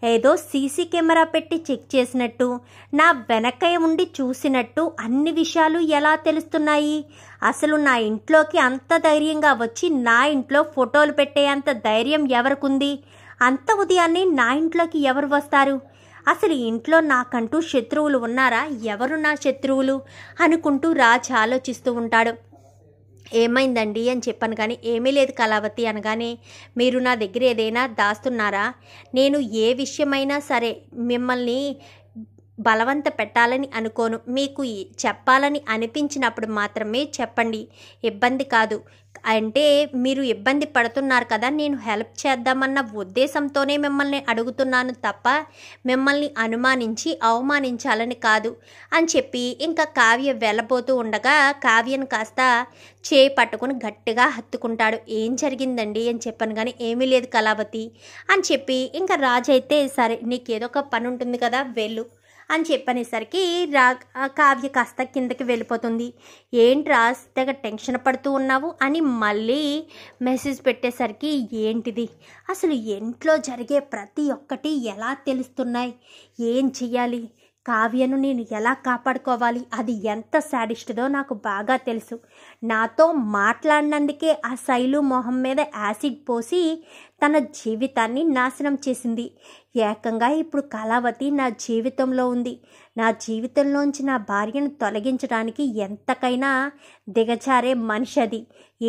ఏదో CC camera పెట్టి check చేసినట్టు, నా వెనక ఉండి చూసినట్టు అన్ని విషయాలు ఎలా తెలుస్తున్నాయి? అసలు నా ఇంట్లోకి అంత ధైర్యంగా వచ్చి నా ఇంట్లో ఫోటోలు పెట్టేంత ధైర్యం ఎవరికుంది? అంత ఉదయాన్నే నా ఇంట్లోకి ఎవరు వస్తారు? అసలు ఇంట్లో నాకంటూ శత్రువులు ఉన్నారా? ఎవరు నా శత్రువులు అనుకుంటూ రాజ్ ఆలోచిస్తూ ఉంటాడు. ఏమైందండి అని చెప్పాను కానీ ఏమీ లేదు కళావతి అనగానే, మీరు నా దగ్గర ఏదైనా దాస్తున్నారా? నేను ఏ విషయమైనా సరే మిమ్మల్ని బలవంత పెట్టాలని అనుకోను. మీకు చెప్పాలని అనిపించినప్పుడు మాత్రమే చెప్పండి, ఇబ్బంది కాదు. అంటే మీరు ఇబ్బంది పడుతున్నారు కదా, నేను హెల్ప్ చేద్దామన్న ఉద్దేశంతోనే మిమ్మల్ని అడుగుతున్నాను తప్ప మిమ్మల్ని అనుమానించి అవమానించాలని కాదు అని చెప్పి ఇంకా కావ్య వెళ్ళబోతూ ఉండగా కావ్యను కాస్త చేయి పట్టుకుని గట్టిగా హత్తుకుంటాడు. ఏం జరిగిందండి అని చెప్పాను కానీ ఏమీ లేదు కళావతి అని చెప్పి ఇంకా రాజు అయితే సరే నీకేదో ఒక పని ఉంటుంది కదా వెళ్ళు అని చెప్పనేసరికి కావ్య కాస్త కిందకి వెళ్ళిపోతుంది. ఏంటి రాజ్ తెగ టెన్షన్ పడుతూ ఉన్నావు అని మళ్ళీ మెసేజ్ పెట్టేసరికి ఏంటిది అసలు ఇంట్లో జరిగే ప్రతి ఒక్కటి ఎలా తెలుస్తున్నాయి? ఏం చెయ్యాలి? కావ్యను నేను ఎలా కాపాడుకోవాలి? అది ఎంత శాడిస్ట్దో నాకు బాగా తెలుసు. నాతో మాట్లాడినందుకే ఆ శైలు మొహం మీద యాసిడ్ పోసి తన జీవితాన్ని నాశనం చేసింది. ఏకంగా ఇప్పుడు కళావతి నా జీవితంలో ఉంది. నా జీవితంలోంచి నా భార్యను తొలగించడానికి ఎంతకైనా దిగజారే మనిషి అది.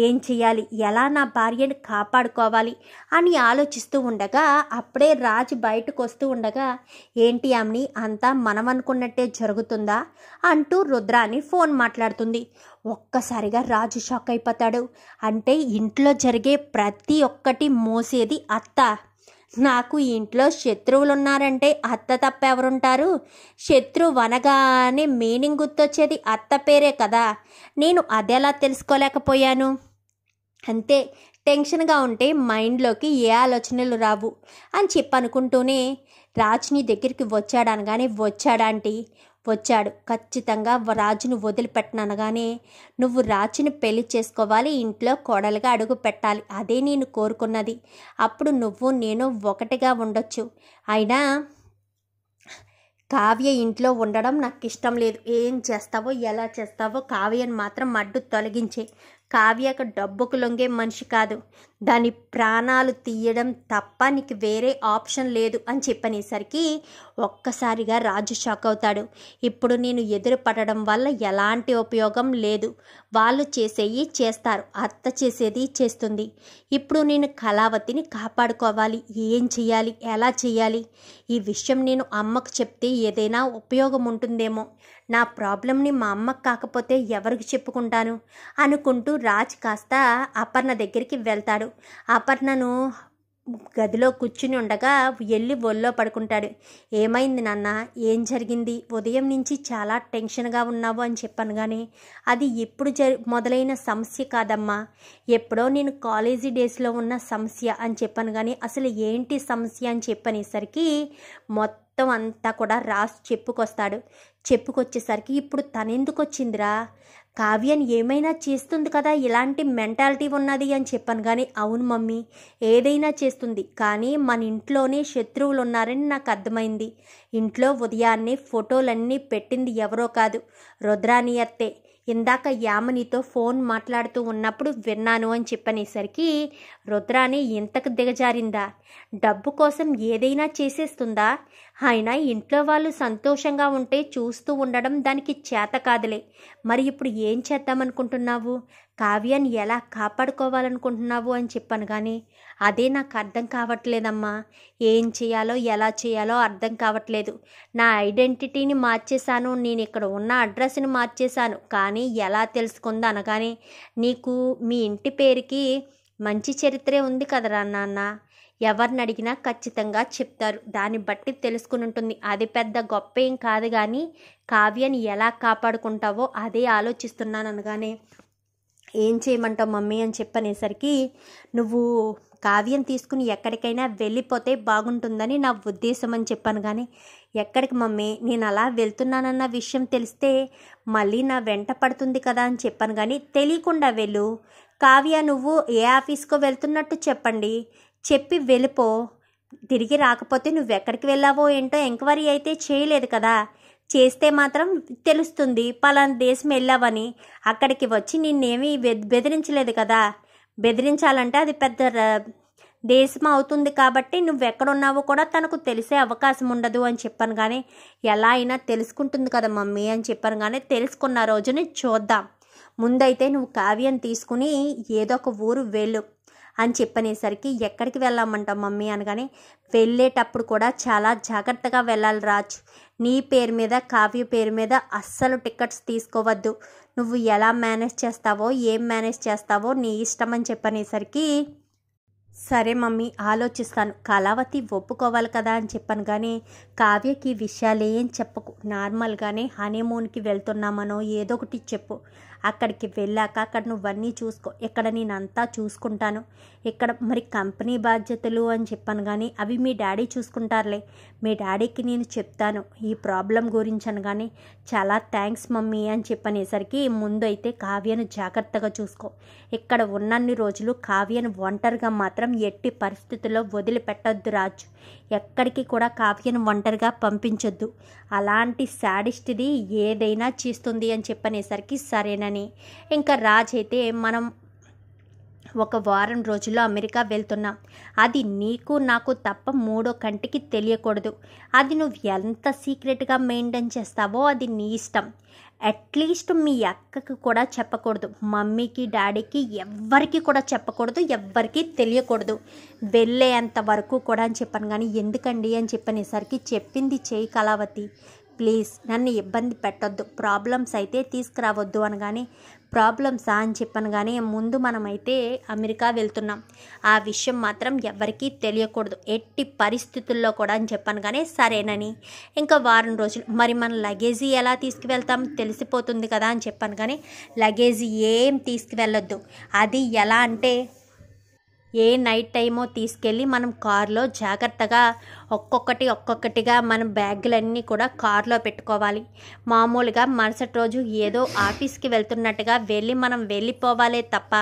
ఏం చేయాలి? ఎలా నా భార్యను కాపాడుకోవాలి అని ఆలోచిస్తూ ఉండగా అప్పుడే రాజు బయటకు వస్తూ ఉండగా, ఏంటి ఆమెని అంతా మనం అనుకున్నట్టే జరుగుతుందా అంటూ రుద్రాని ఫోన్ మాట్లాడుతుంది. ఒక్కసారిగా రాజు షాక్ అయిపోతాడు. అంటే ఇంట్లో జరిగే ప్రతి ఒక్కటి మోసేది అత్త. నాకు ఇంట్లో శత్రువులు ఉన్నారంటే అత్త తప్ప ఎవరుంటారు? శత్రువు అనగానే మీనింగ్ గుర్తొచ్చేది అత్త పేరే కదా. నేను అదెలా తెలుసుకోలేకపోయాను? అంతే, టెన్షన్గా ఉంటే మైండ్లోకి ఏ ఆలోచనలు రావు అని చెప్పనుకుంటూనే రాజుని దగ్గరికి వచ్చాడనగానే, వచ్చాడంటీ వచ్చాడు, ఖచ్చితంగా రాజును వదిలిపెట్టనగానే నువ్వు రాజుని పెళ్లి చేసుకోవాలి, ఇంట్లో కోడలుగా అడుగు పెట్టాలి, అదే నేను కోరుకున్నది. అప్పుడు నువ్వు నేను ఒకటిగా ఉండొచ్చు. అయినా కావ్య ఇంట్లో ఉండడం నాకు ఇష్టం లేదు. ఏం చేస్తావో ఎలా చేస్తావో కావ్యను మాత్రం అడ్డు తొలగించే. కావ్యకు డబ్బుకు లొంగే మనిషి కాదు. దాని ప్రాణాలు తీయడం తప్ప నీకు వేరే ఆప్షన్ లేదు అని చెప్పనేసరికి ఒక్కసారిగా రాజు షాక్ అవుతాడు. ఇప్పుడు నేను ఎదురు పడడం వల్ల ఎలాంటి ఉపయోగం లేదు. వాళ్ళు చేసేవి చేస్తారు, అత్త చేసేది చేస్తుంది. ఇప్పుడు నేను కళావతిని కాపాడుకోవాలి. ఏం చేయాలి? ఎలా చేయాలి? ఈ విషయం నేను అమ్మకు చెప్తే ఏదైనా ఉపయోగం ఉంటుందేమో. నా ప్రాబ్లంని మా అమ్మకు కాకపోతే ఎవరికి చెప్పుకుంటాను అనుకుంటూ రాజ్ కాస్త అపర్ణ దగ్గరికి వెళ్తాడు. అపర్ణను గదిలో కూర్చుని ఉండగా వెళ్ళి ఒళ్ళో పడుకుంటాడు. ఏమైంది నాన్న? ఏం జరిగింది? ఉదయం నుంచి చాలా టెన్షన్గా ఉన్నావు అని చెప్పాను కానీ అది ఇప్పుడు మొదలైన సమస్య కాదమ్మా. ఎప్పుడో నేను కాలేజీ డేస్లో ఉన్న సమస్య అని చెప్పాను కానీ అసలు ఏంటి సమస్య అని చెప్పనేసరికి మొత్తం అంతా కూడా రాజు చెప్పుకొచ్చేసరికి ఇప్పుడు తనెందుకు వచ్చిందిరా? కావ్యని ఏమైనా చేస్తుంది కదా, ఇలాంటి మెంటాలిటీ ఉన్నది అని చెప్పాను కానీ అవును మమ్మీ, ఏదైనా చేస్తుంది. కానీ మన ఇంట్లోనే శత్రువులు ఉన్నారని నాకు అర్థమైంది. ఇంట్లో ఉదయాన్నే ఫోటోలన్నీ పెట్టింది ఎవరో కాదు, రుద్రాని అత్తే. ఇందాక యామినితో ఫోన్ మాట్లాడుతూ ఉన్నప్పుడు విన్నాను అని చెప్పనేసరికి రుద్రాని ఇంతకు దిగజారిందా? డబ్బు కోసం ఏదైనా చేసేస్తుందా? ఆయన ఇంట్లో వాళ్ళు సంతోషంగా ఉంటే చూస్తూ ఉండడం దానికి చేత కాదులే. మరి ఇప్పుడు ఏం చేద్దామనుకుంటున్నావు? కావ్యాన్ని ఎలా కాపాడుకోవాలనుకుంటున్నావు అని చెప్పాను కానీ అదే నాకు అర్థం కావట్లేదమ్మా. ఏం చేయాలో ఎలా చేయాలో అర్థం కావట్లేదు. నా ఐడెంటిటీని మార్చేశాను, నేను ఇక్కడ ఉన్న అడ్రస్ని మార్చేశాను, కానీ ఎలా తెలుసుకుందా అనగానే నీకు మీ ఇంటి పేరుకి మంచి చరిత్రే ఉంది కదరా నాన్న, ఎవరిని అడిగినా ఖచ్చితంగా చెప్తారు, దాన్ని బట్టి తెలుసుకుని ఉంటుంది. అది పెద్ద గొప్ప ఏం కాదు కానీ కావ్యాన్ని ఎలా కాపాడుకుంటావో అదే ఆలోచిస్తున్నాను అనగానే ఏం చేయమంటావు మమ్మీ అని చెప్పనేసరికి నువ్వు కావ్యం తీసుకుని ఎక్కడికైనా వెళ్ళిపోతే బాగుంటుందని నా ఉద్దేశం అని చెప్పాను కానీ ఎక్కడికి మమ్మీ, నేను అలా వెళ్తున్నానన్న విషయం తెలిస్తే మళ్ళీ నా వెంట పడుతుంది కదా అని చెప్పాను కానీ తెలియకుండా వెళ్ళు. కావ్య నువ్వు ఏ ఆఫీస్కో వెళ్తున్నట్టు చెప్పండి, చెప్పి వెళ్ళిపో. తిరిగి రాకపోతే నువ్వెక్కడికి వెళ్ళావో ఏంటో ఎంక్వైరీ అయితే చేయలేదు కదా, చేస్తే మాత్రం తెలుస్తుంది పలానా దేశం వెళ్ళావని. అక్కడికి వచ్చి నిన్నేమీ బెదిరించలేదు కదా, బెదిరించాలంటే అది పెద్ద దేశం అవుతుంది కాబట్టి నువ్వెక్కడున్నావో కూడా తనకు తెలిసే అవకాశం ఉండదు అని చెప్పాను. కానీ ఎలా అయినా తెలుసుకుంటుంది కదా మమ్మీ అని చెప్పాను. కానీ తెలుసుకున్న రోజుని చూద్దాం, ముందైతే నువ్వు కావ్యం తీసుకుని ఏదో ఒక ఊరు వెళ్ళు అని చెప్పనేసరికి ఎక్కడికి వెళ్ళామంటావు మమ్మీ అనగానే, వెళ్ళేటప్పుడు కూడా చాలా జాగ్రత్తగా వెళ్ళాలి రాజ్, నీ పేరు మీద కావ్య పేరు మీద అస్సలు టికెట్స్ తీసుకోవద్దు, నువ్వు ఎలా మేనేజ్ చేస్తావో ఏం మేనేజ్ చేస్తావో నీ ఇష్టం అని చెప్పనేసరికి సరే మమ్మీ ఆలోచిస్తాను, కళావతి ఒప్పుకోవాలి కదా అని చెప్పాను. కానీ కావ్యకి విషయాలు ఏం చెప్పకు, నార్మల్గానే హనీమూన్కి వెళ్తున్నామనో ఏదో ఒకటి చెప్పు, అక్కడికి వెళ్ళాక అక్కడ నువ్వన్నీ చూసుకో, ఇక్కడ నేనంతా చూసుకుంటాను, ఇక్కడ మరి కంపెనీ బాధ్యతలు అని చెప్పాను. కానీ అవి మీ డాడీ చూసుకుంటారులే, మీ డాడీకి నేను చెప్తాను ఈ ప్రాబ్లం గురించి అనగానే, చాలా థ్యాంక్స్ మమ్మీ అని చెప్పనేసరికి ముందు అయితే కావ్యను జాగ్రత్తగా చూసుకో, ఇక్కడ ఉన్నన్ని రోజులు కావ్యను ఒంటరిగా మాత్రం ఎట్టి పరిస్థితుల్లో వదిలిపెట్టొద్దు రాజు, ఎక్కడికి కూడా కావ్యను ఒంటరిగా పంపించొద్దు, అలాంటి శాడిస్ట్ది ఏదైనా చేస్తుంది అని చెప్పనేసరికి సరేనని ఇంకా రాజ్ అయితే మనం ఒక వారం రోజుల్లో అమెరికా వెళ్తున్నాం, అది నీకు నాకు తప్ప మూడో కంటికి తెలియకూడదు, అది నువ్వు ఎంత సీక్రెట్గా మెయింటైన్ చేస్తావో అది నీ ఇష్టం, అట్లీస్ట్ మీ అక్కకి కూడా చెప్పకూడదు, మమ్మీకి డాడీకి ఎవ్వరికి కూడా చెప్పకూడదు, ఎవ్వరికి తెలియకూడదు, వెళ్ళేంత వరకు కూడా అని చెప్పాను. కానీ ఎందుకండి అని చెప్పనేసరికి చెప్పింది చేయి కళావతి, ప్లీజ్ నన్ను ఇబ్బంది పెట్టొద్దు, ప్రాబ్లమ్స్ అయితే తీసుకురావద్దు అనగానే, ప్రాబ్లమ్సా అని చెప్పాను. కానీ ముందు మనమైతే అమెరికా వెళ్తున్నాం, ఆ విషయం మాత్రం ఎవరికీ తెలియకూడదు ఎట్టి పరిస్థితుల్లో కూడా అని చెప్పాను. కానీ సరేనని ఇంకా వారం రోజులు మరి మన లగేజీ ఎలా తీసుకువెళ్తాం తెలిసిపోతుంది కదా అని చెప్పాను. కానీ లగేజీ ఏం తీసుకువెళ్ళొద్దు, అది ఎలా అంటే ఏ నైట్ టైమో తీసుకెళ్ళి మనం కారులో జాగ్రత్తగా ఒక్కొక్కటిగా మన బ్యాగులన్నీ కూడా కారులో పెట్టుకోవాలి, మామూలుగా మరుసటి రోజు ఏదో ఆఫీస్కి వెళ్తున్నట్టుగా మనం వెళ్ళిపోవాలే తప్ప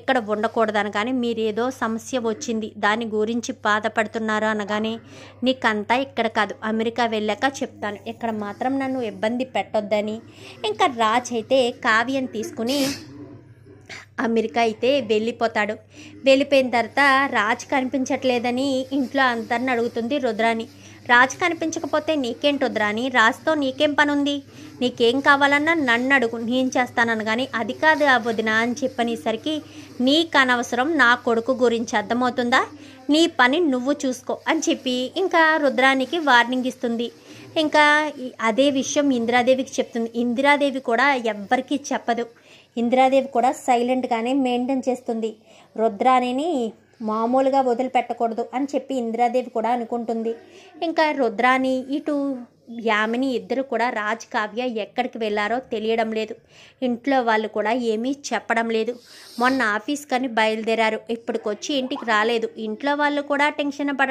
ఇక్కడ ఉండకూడదు. కానీ మీరు ఏదో సమస్య వచ్చింది దాని గురించి బాధపడుతున్నారు అనగానే, నీకంతా ఇక్కడ కాదు అమెరికా వెళ్ళాక చెప్తాను, ఇక్కడ మాత్రం నన్ను ఇబ్బంది పెట్టొద్దని ఇంకా రాజ్ అయితే కావ్యం తీసుకుని అమెరికా అయితే వెళ్ళిపోతాడు. వెళ్ళిపోయిన తర్వాత రాజ్ కనిపించట్లేదని ఇంట్లో అందరిని అడుగుతుంది రుద్రాని. రాజ్ కనిపించకపోతే నీకేంటి రుద్రాని, రాజ్తో నీకేం పని ఉంది, నీకేం కావాలన్నా నన్ను అడుగు నేను చేస్తానని. కానీ అది కాదు వదిన అని చెప్పనేసరికి, నీకు అనవసరం నా కొడుకు గురించి అర్థమవుతుందా, నీ పని నువ్వు చూసుకో అని చెప్పి ఇంకా రుద్రానికి వార్నింగ్ ఇస్తుంది. ఇంకా అదే విషయం ఇందిరాదేవికి చెప్తుంది. ఇందిరాదేవి కూడా ఎవ్వరికీ చెప్పదు, ఇందిరాదేవి కూడా సైలెంట్గానే మెయింటైన్ చేస్తుంది, రుద్రాణిని మామూలుగా వదిలిపెట్టకూడదు అని చెప్పి ఇందిరాదేవి కూడా అనుకుంటుంది. ఇంకా రుద్రాణి ఇటు యామిని ఇద్దరు కూడా రాజ్ కావ్య ఎక్కడికి వెళ్ళారో తెలియడం లేదు, ఇంట్లో వాళ్ళు కూడా ఏమీ చెప్పడం లేదు. మొన్న ఆఫీస్ కని బయలుదేరారు, ఇప్పటికొచ్చి ఇంటికి రాలేదు, ఇంట్లో వాళ్ళు కూడా టెన్షన్ పడ